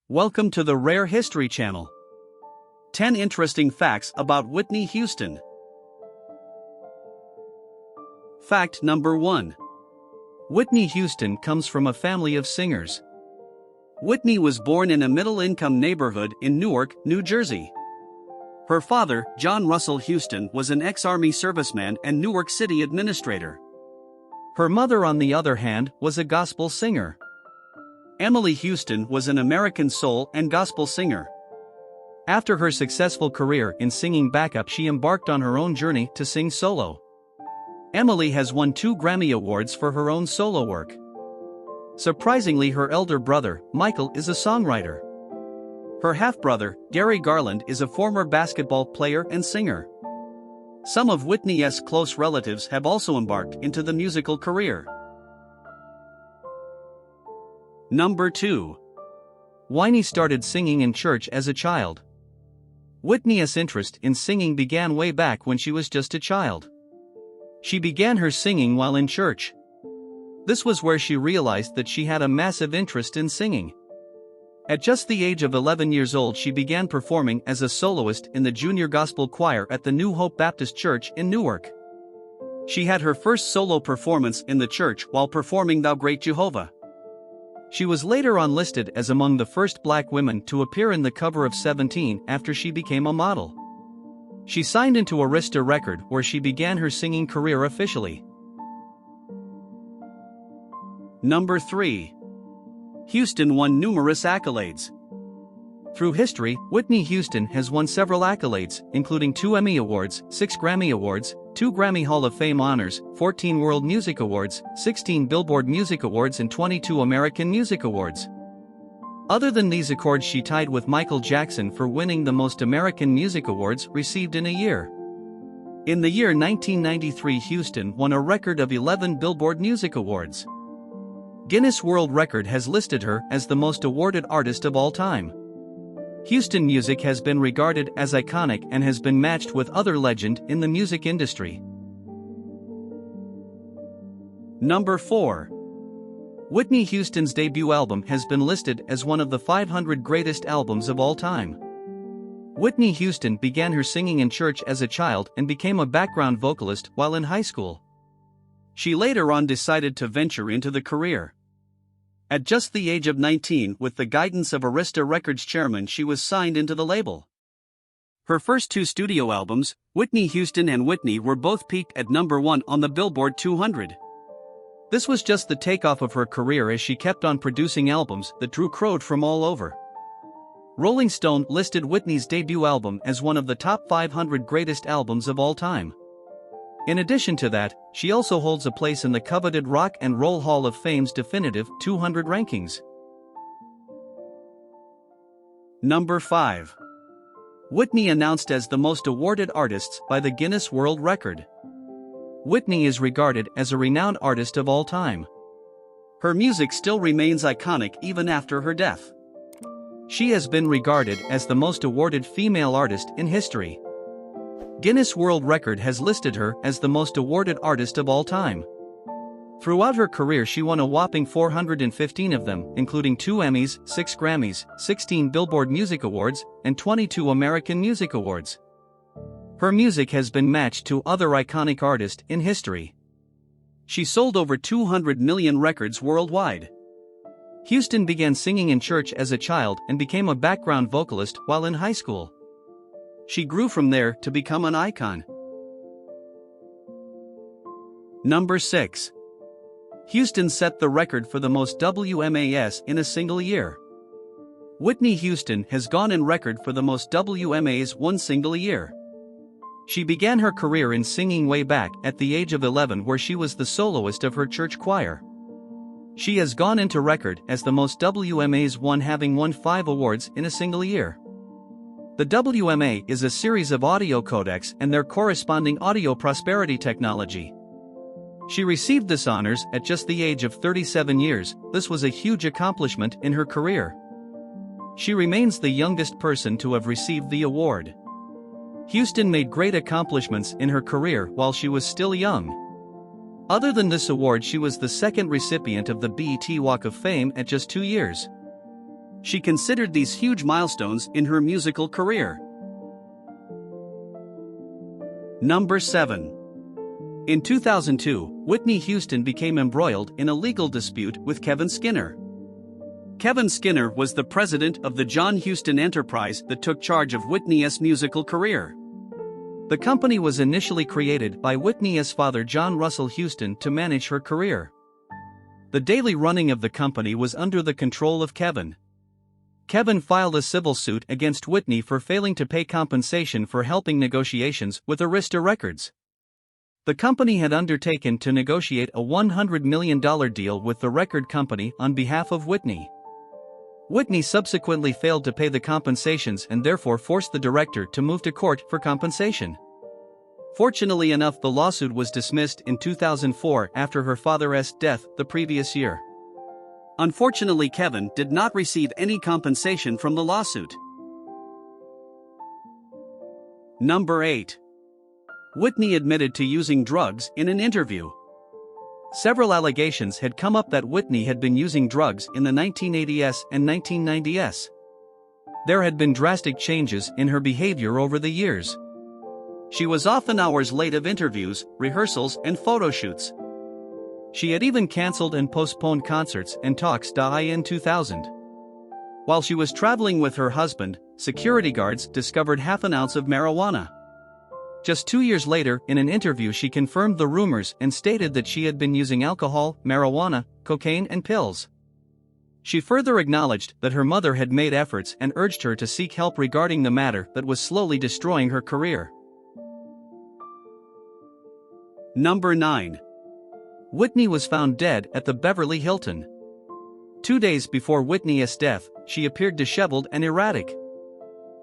Welcome to the Rare History Channel. 10 interesting facts about Whitney Houston. Fact number 1. Whitney Houston comes from a family of singers. Whitney was born in a middle-income neighborhood in Newark, New Jersey. Her father, John Russell Houston, was an ex-Army serviceman and Newark City administrator. Her mother, on the other hand, was a gospel singer. Emily Houston was an American soul and gospel singer. After her successful career in singing backup, she embarked on her own journey to sing solo. Emily has won 2 Grammy Awards for her own solo work. Surprisingly, her elder brother, Michael, is a songwriter. Her half-brother, Gary Garland, is a former basketball player and singer. Some of Whitney's close relatives have also embarked into the musical career. Number 2. Whiney started singing in church as a child. Whitney's interest in singing began way back when she was just a child. She began her singing while in church. This was where she realized that she had a massive interest in singing. At just the age of 11 years old, she began performing as a soloist in the junior gospel choir at the New Hope Baptist Church in Newark. She had her first solo performance in the church while performing Thou Great Jehovah. She was later on listed as among the first black women to appear in the cover of 17 after she became a model. She signed into Arista Record, where she began her singing career officially. Number 3. Houston won numerous accolades. Through history, Whitney Houston has won several accolades, including 2 Emmy Awards, 6 Grammy Awards, 2 Grammy Hall of Fame honors, 14 World Music Awards, 16 Billboard Music Awards, and 22 American Music Awards. Other than these accolades, she tied with Michael Jackson for winning the most American Music Awards received in a year. In the year 1993, Houston won a record of 11 Billboard Music Awards. Guinness World Record has listed her as the most awarded artist of all time. Houston music has been regarded as iconic and has been matched with other legends in the music industry. Number 4. Whitney Houston's debut album has been listed as one of the 500 greatest albums of all time. Whitney Houston began her singing in church as a child and became a background vocalist while in high school. She later on decided to venture into the career. At just the age of 19, with the guidance of Arista Records chairman, she was signed into the label. Her first 2 studio albums, Whitney Houston and Whitney, were both peaked at number 1 on the Billboard 200. This was just the takeoff of her career, as she kept on producing albums that drew crowd from all over. Rolling Stone listed Whitney's debut album as one of the top 500 greatest albums of all time. In addition to that, she also holds a place in the coveted Rock and Roll Hall of Fame's definitive 200 rankings. Number 5. Whitney announced as the most awarded artists by the Guinness World Record. Whitney is regarded as a renowned artist of all time. Her music still remains iconic even after her death. She has been regarded as the most awarded female artist in history. Guinness World Record has listed her as the most awarded artist of all time. Throughout her career, she won a whopping 415 of them, including 2 Emmys, 6 Grammys, 16 Billboard Music Awards, and 22 American Music Awards. Her music has been matched to other iconic artists in history. She sold over 200 million records worldwide. Houston began singing in church as a child and became a background vocalist while in high school. She grew from there to become an icon. Number 6. Houston set the record for the most WMAs in a single year. Whitney Houston has gone in record for the most WMAs one single year. She began her career in singing way back at the age of 11, where she was the soloist of her church choir. She has gone into record as the most WMAs won, having won 5 awards in a single year. The WMA is a series of audio codecs and their corresponding audio prosperity technology. She received this honors at just the age of 37 years. This was a huge accomplishment in her career. She remains the youngest person to have received the award. Houston made great accomplishments in her career while she was still young. Other than this award, she was the second recipient of the BET Walk of Fame at just 2 years. She considered these huge milestones in her musical career. Number 7. In 2002, Whitney Houston became embroiled in a legal dispute with Kevin Skinner. Kevin Skinner was the president of the John Huston enterprise that took charge of Whitney's musical career. The company was initially created by Whitney's father John Russell Houston to manage her career. The daily running of the company was under the control of Kevin. Kevin filed a civil suit against Whitney for failing to pay compensation for helping negotiations with Arista Records. The company had undertaken to negotiate a $100 million deal with the record company on behalf of Whitney. Whitney subsequently failed to pay the compensations and therefore forced the director to move to court for compensation. Fortunately enough, the lawsuit was dismissed in 2004 after her father's death the previous year. Unfortunately, Kevin did not receive any compensation from the lawsuit. Number 8. Whitney admitted to using drugs in an interview. Several allegations had come up that Whitney had been using drugs in the 1980s and 1990s. There had been drastic changes in her behavior over the years. She was often hours late of interviews, rehearsals, and photo shoots. She had even cancelled and postponed concerts and talks in 2000. While she was traveling with her husband, security guards discovered half an ounce of marijuana. Just 2 years later, in an interview, she confirmed the rumors and stated that she had been using alcohol, marijuana, cocaine, and pills. She further acknowledged that her mother had made efforts and urged her to seek help regarding the matter that was slowly destroying her career. Number 9. Whitney was found dead at the Beverly Hilton. 2 days before Whitney's death, she appeared disheveled and erratic.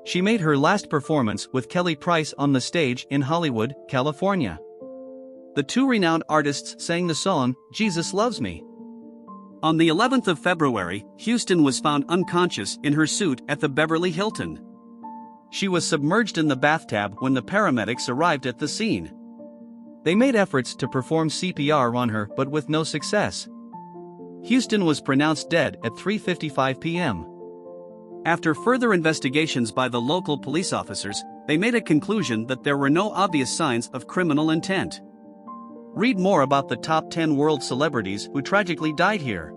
She made her last performance with Kelly Price on the stage in Hollywood, California. The two renowned artists sang the song, "Jesus Loves Me." On the 11th of February, Houston was found unconscious in her suite at the Beverly Hilton. She was submerged in the bathtub when the paramedics arrived at the scene. They made efforts to perform CPR on her but with no success. Houston was pronounced dead at 3:55 p.m. After further investigations by the local police officers, they made a conclusion that there were no obvious signs of criminal intent. Read more about the top 10 world celebrities who tragically died here.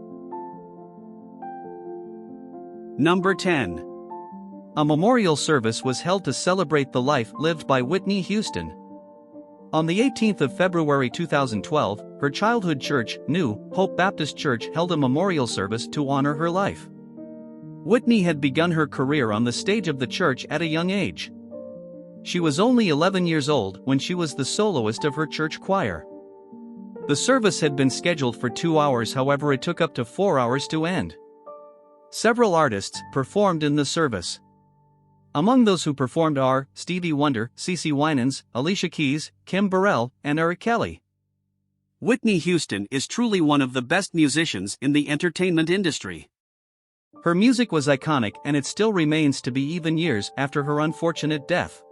Number 10. A memorial service was held to celebrate the life lived by Whitney Houston. On the 18th of February 2012, her childhood church, New Hope Baptist Church, held a memorial service to honor her life. Whitney had begun her career on the stage of the church at a young age. She was only 11 years old when she was the soloist of her church choir. The service had been scheduled for 2 hours, however it took up to 4 hours to end. Several artists performed in the service. Among those who performed are Stevie Wonder, CeCe Winans, Alicia Keys, Kim Burrell, and Eric Kelly. Whitney Houston is truly one of the best musicians in the entertainment industry. Her music was iconic and it still remains to be even years after her unfortunate death.